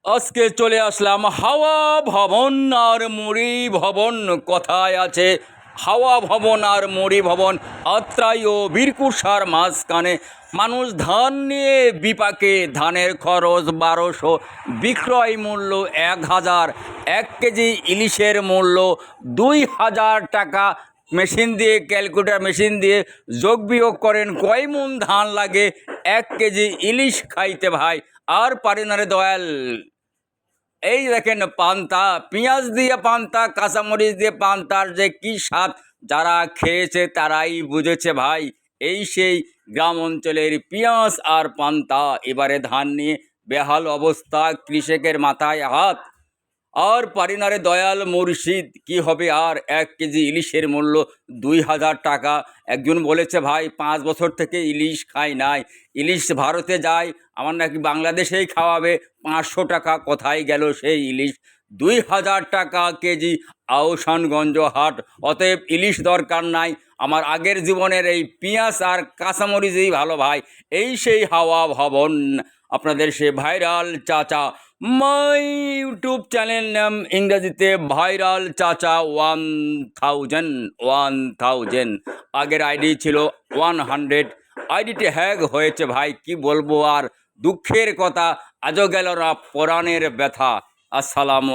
আজকে চলে আসলাম হাওয়া ভবন আর মুড়ি ভবন। কথায় আছে হাওয়া ভবন আর মুড়ি ভবন। আত্রাই ও বীরকুঠার মাঝখানে মানুষ ধান নিয়ে বিপাকে। ধানের খরচ 1200, বিক্রয় মূল্য 1000, 1 কেজি ইলিশের মূল্য 2000 টাকা। মেশিন দিয়ে, ক্যালকুলেটর মেশিন দিয়ে যোগ বিয়োগ করেন কয় মন ধান লাগে 1 কেজি ইলিশ খাইতে ভাই। আর পারি না রে দয়াল। এই দেখেন পান্তা, পেঁয়াজ দিয়ে পান্তা, কাঁচামরিচ দিয়ে পান্তার যে কি স্বাদ, যারা খেয়েছে তারাই বুঝেছে ভাই। এই সেই গ্রাম অঞ্চলের পেঁয়াজ আর পান্তা। এবারে ধান নিয়ে বেহাল অবস্থা, কৃষকের মাথায় হাত। আর পারি না রে দয়াল মুর্শিদ, কি হবে আর 1 কেজি ইলিশের মূল্য 2000 টাকা। একজন বলেছে ভাই 5 বছর থেকে ইলিশ খাই নাই, ইলিশ ভারতে যায়, আমার নাকি বাংলাদেশেই খাওয়াবে, 500 টাকা। কোথায় গেল সেই ইলিশ? 2000 টাকা কেজি আহসানগঞ্জ হাট। অতএব ইলিশ দরকার নাই, আমার আগের জীবনের এই পেঁয়াজ আর কাঁচামরিচই ভালো ভাই। এই সেই হাওয়া ভবন, আপনাদের সে ভাইরাল চাচা। মাই ইউটিউব চ্যানেল নাম ইংরেজিতে ভাইরাল চাচা 1000। আগের আইডি ছিল 100। আইডিটি হ্যাক হয়েছে ভাই, কি বলবো আর, দুঃখের কথা। আজও গেল না পরাণের ব্যথা। আসসালামু